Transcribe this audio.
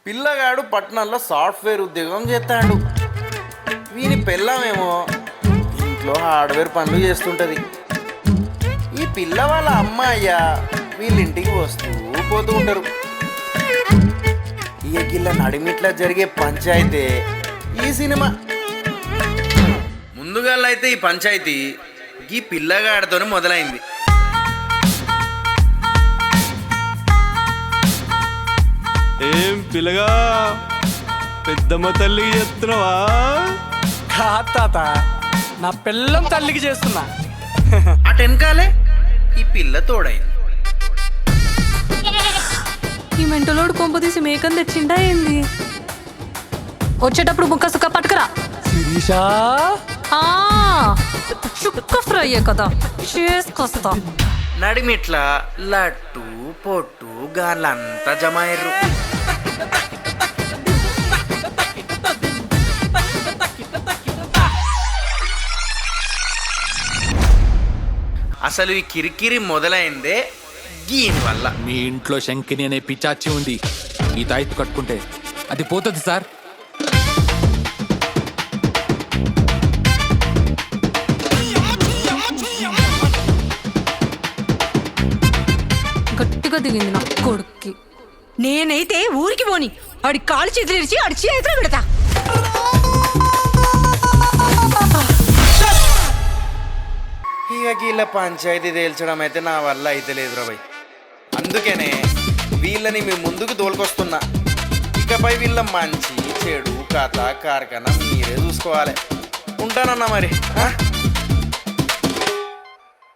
పిల్లగాడు పట్టణంలో సాఫ్ట్వేర్ ఉద్యోగం చేస్తాడు. వీని పెళ్ళామేమో ఇంట్లో హార్డ్వేర్ పనులు చేస్తుంటది. ఈ పిల్ల వాళ్ళ అమ్మాయ్య వీళ్ళింటికి వస్తూ పోతూ ఉంటారు. ఇక గిల్ల నడిమిట్లా జరిగే పంచాయతీ ఈ సినిమా. ముందుగా అయితే ఈ పంచాయతీ ఈ పిల్లగాడితోనే మొదలైంది. ఏం పిల్లగా పెద్దమ్మ తల్లికి చేస్తున్నావా? తాత నా పిల్లం తల్లికి చేస్తున్నా. అటెనకాలే ఈ పిల్ల తోడైంది. ఈ మెంటలోడు కొంప తీసి మేకని తెచ్చిండా ఏంది? వచ్చేటప్పుడు ముక్క సుక్క పట్టుకురా. శిరీషా చుక్క ఫ్రై కదా చేసుకొస్తా. నడిమిట్లా లట్టు పొట్టు గాళ్ళంతా జమాయిర్రు. అసలు ఈ కిరికిరి మొదలైందే దీని వల్ల. మీ ఇంట్లో శంకిని అనే పిచాచి ఉంది. ఈ తాయిత్తు కట్టుకుంటే అది పోతుంది సార్. గట్టిగా దిగింది నా కొడుక్కి. నేనైతే ఊరికి పోని ఆడి కాలు చేతులు ఇరిచి ఆడి చేతులు పెడతా. ఇక వీళ్ళ పంచాయతీ తేల్చడం అయితే నా వల్ల అయితే లేదు రా భయ్. అందుకనే వీళ్ళని మీ ముందుకు తోలుకొస్తున్నా. ఇకపై వీళ్ళ మంచి చెడు కథ కార్ఖానా మీరే చూసుకోవాలి. ఉంటానన్నా మరి.